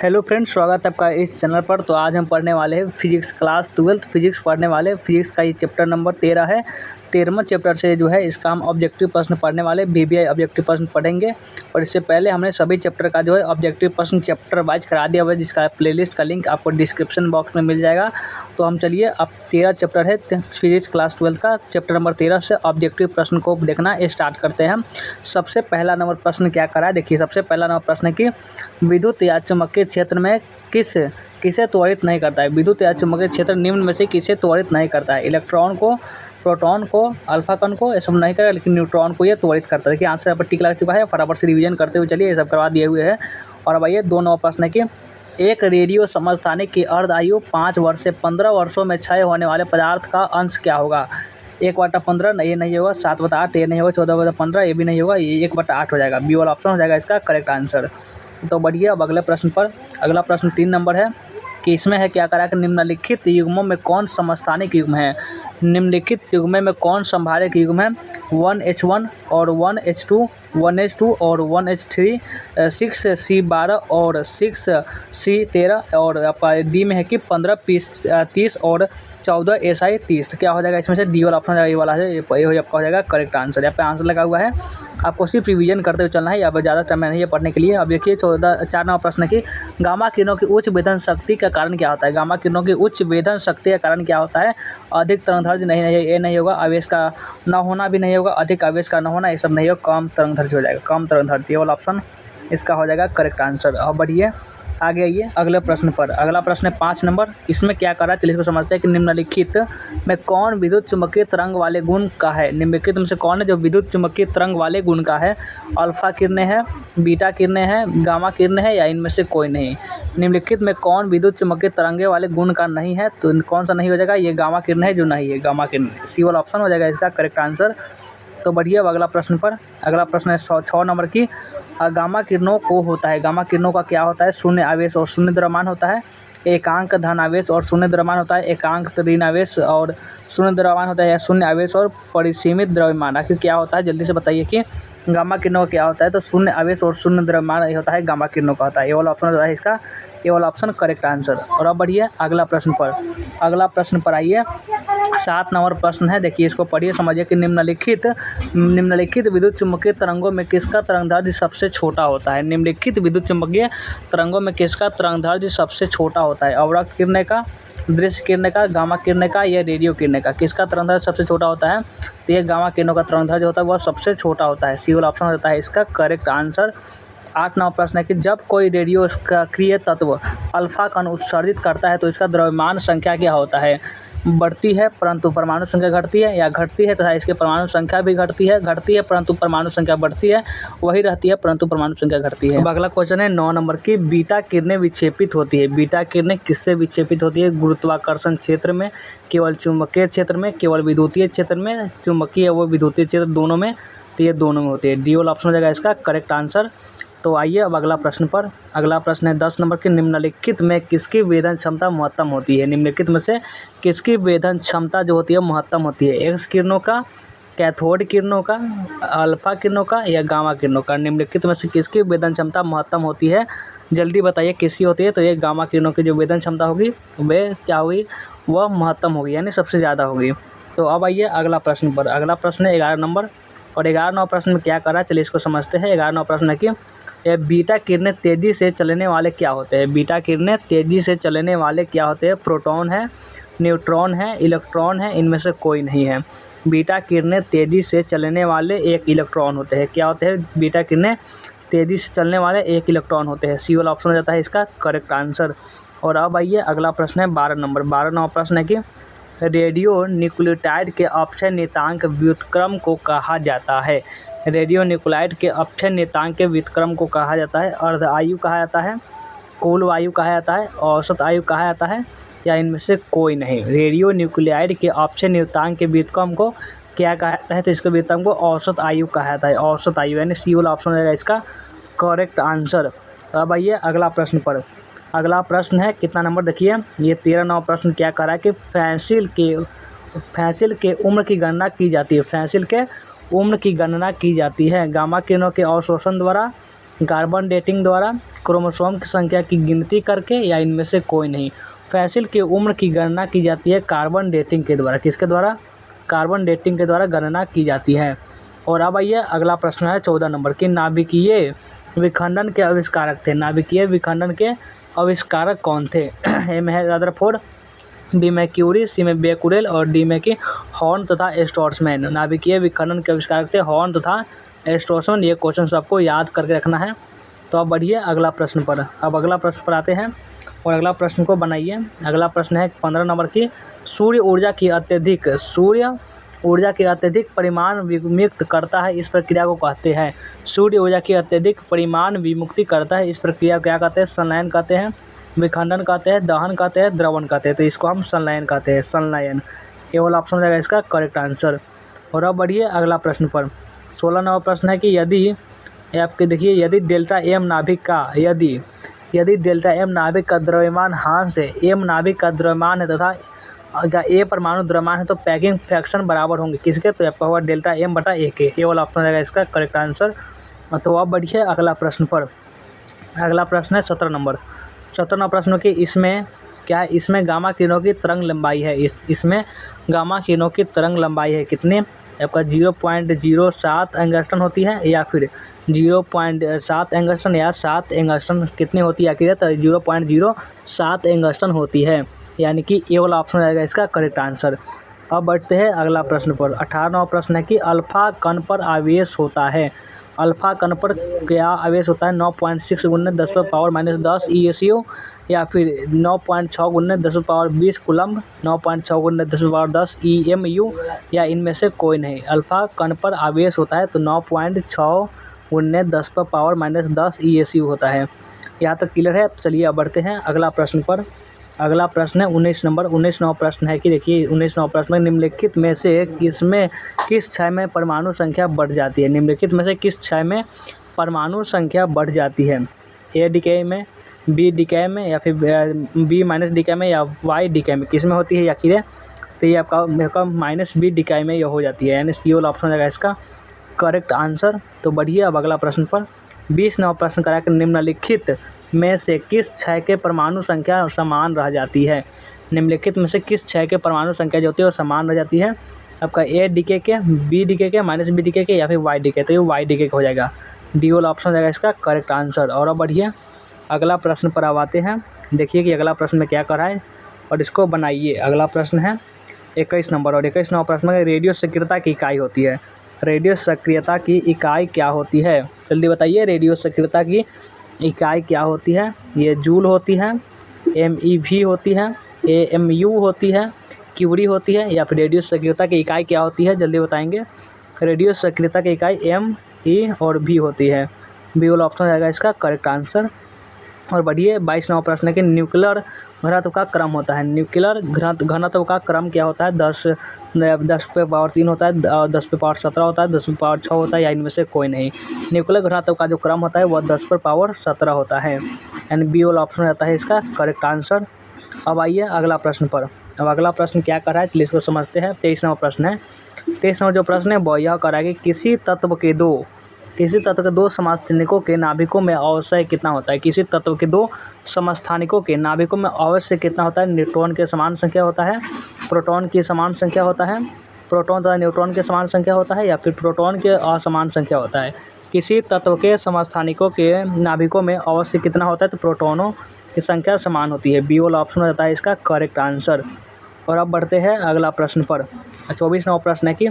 Hello friends, स्वागत है आपका इस चैनल पर। तो आज हम पढ़ने वाले हैं फिजिक्स क्लास 12 फिजिक्स पढ़ने वाले। फिजिक्स का ये चैप्टर नंबर 13 है। 13वां चैप्टर से जो है इसका हम ऑब्जेक्टिव प्रश्न पढ़ने वाले, वीवीआई ऑब्जेक्टिव प्रश्न पढ़ेंगे। और इससे पहले हमने सभी चैप्टर का जो है ऑब्जेक्टिव प्रश्न चैप्टर वाइज करा दिया हुआ है, जिसका प्लेलिस्ट का लिंक आपको डिस्क्रिप्शन बॉक्स में मिल जाएगा। तो हम चलिए, अब 13 चैप्टर है फिजिक्स क्लास 12 का, चैप्टर नंबर 13 से ऑब्जेक्टिव प्रश्न को देखना स्टार्ट करते हैं। सबसे पहला नंबर प्रश्न क्या करा है, देखिए। सबसे पहला नंबर प्रश्न है कि विद्युत या चुंबकीय क्षेत्र में किसे त्वरित नहीं करता है। विद्युत या चुंबकीय क्षेत्र निम्न में से किसे त्वरित नहीं करता है। इलेक्ट्रॉन को, प्रोटॉन को, अल्फा कण को, ये सब नहीं करेगा, लेकिन न्यूट्रॉन को ये त्वरित करता है। देखिए आंसर यहाँ पर टिक लग चुका है। फटाफट से रिवीजन करते हुए चलिए, ये सब करवा दिए हुए हैं। और अब आइए 2 नंबर प्रश्न है कि एक रेडियो समस्थानिक की अर्ध आयु 5 वर्ष से 15 वर्षों में क्षय होने वाले पदार्थ का अंश क्या होगा। 1/15 ये नहीं होगा, 7/8 ये नहीं होगा, 14/15 ये भी नहीं होगा, ये 1/8 हो जाएगा। बी वाला ऑप्शन हो जाएगा इसका करेक्ट आंसर। तो बढ़िए, अब अगले प्रश्न पर। अगला प्रश्न 3 नंबर है कि इसमें है क्या करा कि निम्नलिखित युग्मों में कौन समस्थानिक युग्म है। निम्नलिखित युग्म में कौन संभारक युग्म है। 1H1 और 1H2, 1H2 और 1H3, 6C12 और 6C13, और आपका डी में है कि 15P30 और 14SI30। तो क्या हो जाएगा इसमें से, डी वाला ऑप्शन ये वाला है, ये आपका हो जाएगा करेक्ट आंसर। यहाँ पे आंसर लगा हुआ है, आपको सिर्फ रिवीजन करते हुए चलना है, यहाँ पर ज़्यादा समय नहीं है पढ़ने के लिए। अब देखिए 4 नंबर प्रश्न की गामा किरणों की उच्च वेधन शक्ति का कारण क्या होता है। गामा किरणों की उच्च वेधन शक्ति का कारण क्या होता है। अधिक तरंगदैर्घ्य नहीं, ये नहीं होगा। आवेश का न होना भी नहीं होगा। अधिक आवेश का न होना, ये सब नहीं होगा। कम तरंगदैर्घ्य हो जाएगा, कम तरंगदैर्घ्य, ये वाला ऑप्शन इसका हो जाएगा करेक्ट आंसर। अब बढ़िए आगे आइए अगले प्रश्न पर। अगला प्रश्न है 5 नंबर। इसमें क्या करा, चलिए इसको समझते हैं कि निम्नलिखित में कौन विद्युत चुम्बकीय तरंग वाले गुण का है। निम्नलिखित में से कौन है जो विद्युत चुम्बकीय तरंग वाले गुण का है। अल्फा किरणें हैं, बीटा किरणें हैं, गामा किरणें हैं, या इनमें से कोई नहीं। निम्नलिखित में कौन विद्युत चुम्बकीय तरंगे वाले गुण का नहीं है, तो कौन सा नहीं हो जाएगा, ये गामा किरण है जो नहीं है, गामा किरण, सी वाला ऑप्शन हो जाएगा इसका करेक्ट आंसर। तो बढ़िया, अब अगला प्रश्न पर। अगला प्रश्न है 6 नंबर की। गामा किरणों को होता है, गामा किरणों का क्या होता है, शून्य आवेश और शून्य द्रव्यमान होता है। एकांक धन आवेश और शून्य द्रव्यमान होता है। एकांक ऋण आवेश और शून्य द्रव्यमान होता है, या शून्य आवेश और परिसीमित द्रव्यमान। आखिर क्या होता है, जल्दी से बताइए कि गामा किरणों का क्या होता है। तो शून्य आवेश और शून्य द्रव्यमान ये होता है गामा किरणों का होता है। ये वाला ऑप्शन होता है इसका, ये वाला ऑप्शन करेक्ट आंसर। और अब बढ़िए अगला प्रश्न पर। अगला प्रश्न पर आइए, 7 नंबर प्रश्न है। देखिए इसको पढ़िए, समझिए कि निम्नलिखित विद्युत चुम्बकीय तरंगों में किसका तरंगदैर्घ्य सबसे छोटा होता है। निम्नलिखित विद्युत चुम्बकीय तरंगों में किसका तरंगदैर्घ्य सबसे छोटा होता है। अवरक्त किरणें का, दृश्य किरणें का, गामा किरणें का, या रेडियो किरणें का, किसका तरंगदैर्घ्य सबसे छोटा होता है। तो ये गामा किरणों का तरंगदैर्घ्य होता है, वह सबसे छोटा होता है। सी वाला ऑप्शन होता है इसका करेक्ट आंसर। 8 नंबर प्रश्न है कि जब कोई रेडियो सक्रिय तत्व अल्फा कण उत्सर्जित करता है तो इसका द्रव्यमान संख्या क्या होता है। बढ़ती है परंतु परमाणु संख्या घटती है, या घटती है तथा इसके परमाणु संख्या भी घटती है परंतु परमाणु संख्या बढ़ती है, वही रहती है परंतु परमाणु संख्या घटती है। अब अगला क्वेश्चन है 9 नंबर की। बीटा किरणें विक्षेपित होती है। बीटा किरणें किससे विक्षेपित होती है। गुरुत्वाकर्षण क्षेत्र में, केवल चुंबकीय क्षेत्र में, केवल विद्युतीय क्षेत्र में, चुंबकीय व विद्युतीय क्षेत्र दोनों में, तो ये दोनों में होती है। डी वाला ऑप्शन हो जाएगा इसका करेक्ट आंसर। तो आइए अब अगला प्रश्न पर। अगला प्रश्न है 10 नंबर के। निम्नलिखित में किसकी वेधन क्षमता महत्तम होती है। निम्नलिखित में से किसकी वेधन क्षमता जो होती है महत्तम होती है। एक्स किरणों का, कैथोड किरणों का, अल्फा किरणों का, या गामा किरणों का। निम्नलिखित में से किसकी वेधन क्षमता महत्तम होती है, जल्दी बताइए किसकी होती है। तो ये गामा किरणों की जो वेधन क्षमता होगी वे क्या होगी, वह महत्तम होगी, यानी सबसे ज़्यादा होगी। तो अब आइए अगला प्रश्न पर। अगला प्रश्न है 11 नंबर। और 11 नंबर प्रश्न में क्या करा, चलिए इसको समझते हैं। 11 नंबर प्रश्न है कि ये बीटा किरणें तेज़ी से चलने वाले क्या होते हैं। बीटा किरणें तेज़ी से चलने वाले क्या होते हैं। प्रोटॉन है, न्यूट्रॉन है, इलेक्ट्रॉन है, इनमें से कोई नहीं है। बीटा किरणें तेज़ी से चलने वाले एक इलेक्ट्रॉन होते हैं। क्या होते हैं, बीटा किरणें तेज़ी से चलने वाले एक इलेक्ट्रॉन होते हैं। सी वाला ऑप्शन हो जाता है इसका करेक्ट आंसर। और अब आइए अगला प्रश्न है 12 नंबर। 12 नंबर प्रश्न है कि रेडियो न्यूक्लियोटाइड के अपक्षय नियतांक व्युत्क्रम को कहा जाता है। रेडियो न्यूक्लाइड के अपक्षय नियतांक के व्युत्क्रम को कहा जाता है। अर्ध आयु कहा जाता है, कुल आयु कहा जाता है, औसत आयु कहा जाता है, या इनमें से कोई नहीं। रेडियो न्यूक्लियाइड के अपक्षय नियतांक के व्युत्क्रम को क्या कहा जाता है, तो इसके व्युत्क्रम को औसत आयु कहा जाता है। औसत आयु यानी सी वाला ऑप्शन रहेगा इसका करेक्ट आंसर। अब आइए अगला प्रश्न पर। अगला प्रश्न है कितना नंबर, देखिए ये 13 नंबर प्रश्न क्या कह रहा है कि फैंसिल के उम्र की गणना की जाती है। फैंसिल के उम्र की गणना की जाती है गामा किरणों के अवशोषण द्वारा, कार्बन डेटिंग द्वारा, क्रोमोसोम की संख्या की गिनती करके, या इनमें से कोई नहीं। फैसिल की उम्र की गणना की जाती है कार्बन डेटिंग के द्वारा। किसके द्वारा? कार्बन डेटिंग के द्वारा गणना की जाती है। और अब आइए अगला प्रश्न है 14 नंबर की, नाभिकीय विखंडन के आविष्कारक थे। नाभिकीय विखंडन के आविष्कारक कौन थे? ए में है रदरफोर्ड, बी में क्यूरी, सी में बेकुरेल और डी में की हॉर्न तथा स्ट्रॉसमैन। नाभिकीय विखंडन के आविष्कारक थे हॉर्न तथा स्ट्रॉसमैन। ये क्वेश्चन आपको याद करके रखना है। तो अब बढ़िए अगला प्रश्न पर। अब अगला प्रश्न पर आते हैं और अगला प्रश्न को बनाइए। अगला प्रश्न है 15 नंबर की, सूर्य ऊर्जा की अत्यधिक परिमाण विमुक्त करता है, इस प्रक्रिया को कहते हैं। सूर्य ऊर्जा की अत्यधिक परिमाण विमुक्ति करता है, इस प्रक्रिया को क्या कहते हैं? संलयन कहते हैं, विखंडन कहते हैं, दहन कहते हैं, द्रवण कहते हैं। तो इसको हम संलयन कहते हैं, संलयन। ये वाला ऑप्शन हो जाएगा इसका करेक्ट आंसर। और अब बढ़िए अगला प्रश्न पर। 16 नंबर प्रश्न है कि आपके देखिए, यदि डेल्टा एम नाभिक का द्रव्यमान ह्रास है, एम नाभिक का द्रव्यमान है तथा ए परमाणु द्रव्यमान है, तो पैकिंग फ्रैक्शन बराबर होंगे किसके? तो आपका होगा डेल्टा एम बटा ए के। ये वाला ऑप्शन हो जाएगा इसका करेक्ट आंसर। तो अब बढ़िए अगला प्रश्न पर। अगला प्रश्न है 17 नंबर। 17 नंबर प्रश्न की इसमें क्या है? इसमें गामा किरणों की तरंग लंबाई है। इसमें गामा किरणों की तरंग लंबाई है कितने? आपका 0.07 एंगस्ट्रॉन होती है, या फिर 0.7 एंगस्ट्रॉन, या 7 एंगस्ट्रॉन कितनी होती है आखिर? तो 0.07 एंगस्ट्रॉन होती है, यानी कि ये वाला ऑप्शन रहेगा इसका करेक्ट आंसर। अब बढ़ते हैं अगला प्रश्न पर। 18वां प्रश्न है कि अल्फा कण पर आवेश होता है। अल्फा कण पर क्या आवेश होता है? 9.6 × 10⁻−10 ESU, या फिर 9.6 × 10⁻20 कूलम्ब, 9.6 × 10⁻10 EMU, या इनमें से कोई नहीं। अल्फा कण पर आवेश होता है तो 9.6 × 10⁻−10 ESU होता है। यहाँ तक क्लियर है? चलिए अब बढ़ते हैं अगला प्रश्न पर। अगला प्रश्न है 19 नंबर। 19वां प्रश्न है कि देखिए, 19वां प्रश्न में निम्नलिखित में से किस क्षय में परमाणु संख्या बढ़ जाती है? निम्नलिखित में से किस क्षय में परमाणु संख्या बढ़ जाती है? ए डीके में, बी डीके में, या फिर बी- डीके में, या वाई डीके में? किस में होती है आखिर? तो ये आपका -B डीके में ये हो जाती है, यानी सी वाला ऑप्शन रहेगा इसका करेक्ट आंसर। तो बढ़िए अब अगला प्रश्न पर। 20 नंबर प्रश्न करा कि निम्नलिखित में से किस क्षय के परमाणु संख्या समान रह जाती है? निम्नलिखित में से किस क्षय के परमाणु संख्या जो होती है वो समान रह जाती है? आपका ए डीके के, बी डीके के, -B डीके के, या फिर वाई डीके? तो ये वाई डीके का हो जाएगा, डी वाला ऑप्शन हो जाएगा इसका करेक्ट आंसर। और अब बढ़िए अगला प्रश्न पर अब आते हैं। देखिए कि अगला प्रश्न में क्या करा है और इसको बनाइए। अगला प्रश्न है 21 नंबर, और 21 नंबर प्रश्न में रेडियो सक्रियता की इकाई होती है। रेडियो सक्रियता की इकाई क्या होती है? जल्दी बताइए, रेडियो सक्रियता की इकाई क्या होती है? ये जूल होती है, MeV होती है, AMU होती है, क्यूरी होती है, या फिर रेडियो सक्रियता की इकाई क्या होती है? जल्दी बताएंगे। रेडियो सक्रियता की इकाई ME और V होती है। बी वाला ऑप्शन रहेगा इसका करेक्ट आंसर। और बढ़िए 22 नंबर प्रश्न है कि न्यूक्लियर घनत्व का क्रम होता है। न्यूक्लियर घनत्व का क्रम क्या होता है? 10⁻³ होता है, 10⁻17 होता है, 10⁻6 होता है, या इनमें से कोई नहीं। न्यूक्लियर घनत्व का जो क्रम होता है वह 10⁻17 होता है, यानी बी वाला ऑप्शन रहता है इसका करेक्ट आंसर। अब आइए अगला प्रश्न पर। अब अगला प्रश्न क्या कर रहा है चलिए इसको समझते हैं। 23 नंबर प्रश्न है। 23 नंबर जो प्रश्न है वह यह कर रहा है कि किसी तत्व के दो समस्थानिकों के नाभिकों में अवश्य कितना होता है? किसी तत्व के दो समस्थानिकों के नाभिकों में अवश्य कितना होता है? न्यूट्रॉन के समान संख्या होता है, प्रोटॉन की समान संख्या होता है, प्रोटॉन तथा न्यूट्रॉन के समान संख्या होता है, या फिर प्रोटॉन के असमान संख्या होता है? किसी तत्व के समस्थानिकों के नाभिकों में अवश्य कितना होता है? तो प्रोटॉनों की संख्या समान होती है। बी वाला ऑप्शन रहता है इसका करेक्ट आंसर। और अब बढ़ते हैं अगला प्रश्न पर। 24 नंबर प्रश्न है कि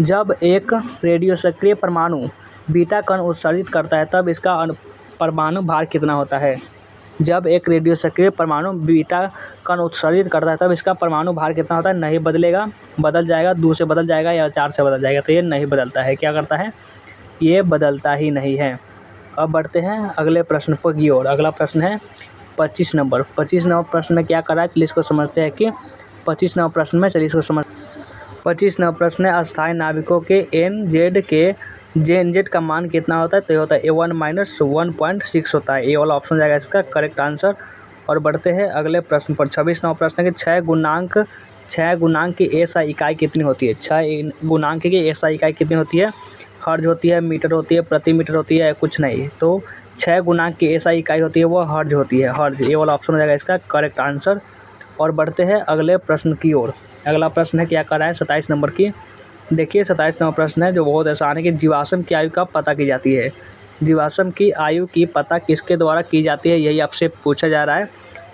जब एक रेडियो सक्रिय परमाणु बीटा कण उत्सर्जित करता है तब इसका परमाणु भार कितना होता है? जब एक रेडियो सक्रिय परमाणु बीटा कण उत्सर्जित करता है तब इसका परमाणु भार कितना होता है? नहीं बदलेगा, बदल जाएगा, 2 से बदल जाएगा, या 4 से बदल जाएगा? तो ये नहीं बदलता है। क्या करता है? ये बदलता ही नहीं है। अब बढ़ते हैं अगले प्रश्न पर की ओर। अगला प्रश्न है 25 नंबर। 25 नंबर प्रश्न में क्या कर रहा है चलिए इसको समझते हैं कि 25 नंबर प्रश्न में 25 नंबर प्रश्न है अस्थायी नाभिकों के NZ का मान कितना होता है? तो ये होता है A1 - 1.6 होता है। ये वाला ऑप्शन जाएगा इसका करेक्ट आंसर। और बढ़ते हैं अगले प्रश्न पर। 26 नंबर प्रश्न है कि 6 गुणांक की SI इकाई कितनी होती है? 6 गुणांक की SI इकाई कितनी होती है? खर्च होती है, मीटर होती है, प्रति मीटर होती है, कुछ नहीं। तो 6 गुणांक की SI इकाई होती है वो हर्ज होती है, हर्ज। ये वाला ऑप्शन हो जाएगा इसका करेक्ट आंसर। और बढ़ते हैं अगले प्रश्न की ओर। अगला प्रश्न है क्या कर रहा है 27 नंबर की। देखिए 27 नंबर प्रश्न है जो बहुत आसान है कि जीवाश्म की आयु कब पता की जाती है। जीवाश्म की आयु की पता किसके द्वारा की जाती है, यही आपसे पूछा जा रहा है।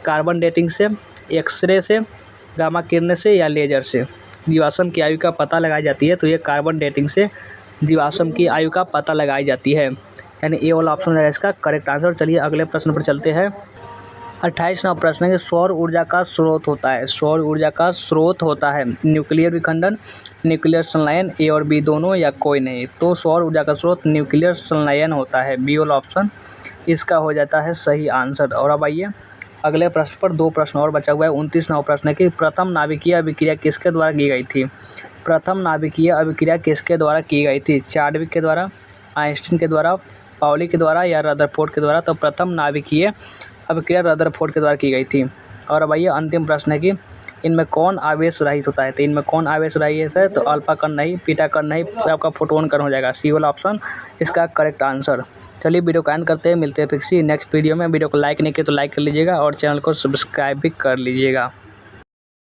कार्बन डेटिंग से, एक्सरे से, गामा किरणें से या लेजर से जीवाश्म की आयु का पता लगाई जाती है। तो ये कार्बन डेटिंग से जीवाश्म की आयु का पता लगाई जाती है, यानी ए वाला ऑप्शन है इसका करेक्ट आंसर। चलिए अगले प्रश्न पर चलते हैं। 28 नंबर प्रश्न है कि सौर ऊर्जा का स्रोत होता है। सौर ऊर्जा का स्रोत होता है न्यूक्लियर विखंडन, न्यूक्लियर संलयन, ए और बी दोनों या कोई नहीं। तो सौर ऊर्जा का स्रोत न्यूक्लियर संलयन होता है, बी वाला ऑप्शन इसका हो जाता है सही आंसर। और अब आइए अगले प्रश्न पर, 2 प्रश्न और बचा हुआ है। 29 नंबर प्रश्न है कि प्रथम नाभिकीय अभिक्रिया किसके द्वारा की गई थी। प्रथम नाभिकीय अभिक्रिया किसके द्वारा की गई थी, चार्विक के द्वारा, आइंस्टीन के द्वारा, पाउली के द्वारा या रदरफोर्ड के द्वारा। तो प्रथम नाभिकीय अभिक्रिया रदरफोर्ड के द्वारा की गई थी। और अब आइए अंतिम प्रश्न है कि इनमें कौन आवेश रहित होता है। तो इनमें कौन आवेश रहित है, तो अल्फा कण नहीं, बीटा कण नहीं, आपका फोटोन कण हो जाएगा, सी वाला ऑप्शन इसका करेक्ट आंसर। चलिए वीडियो को एंड करते हैं, मिलते हैं फिर नेक्स्ट वीडियो में। वीडियो को लाइक नहीं किया तो लाइक कर लीजिएगा और चैनल को सब्सक्राइब भी कर लीजिएगा।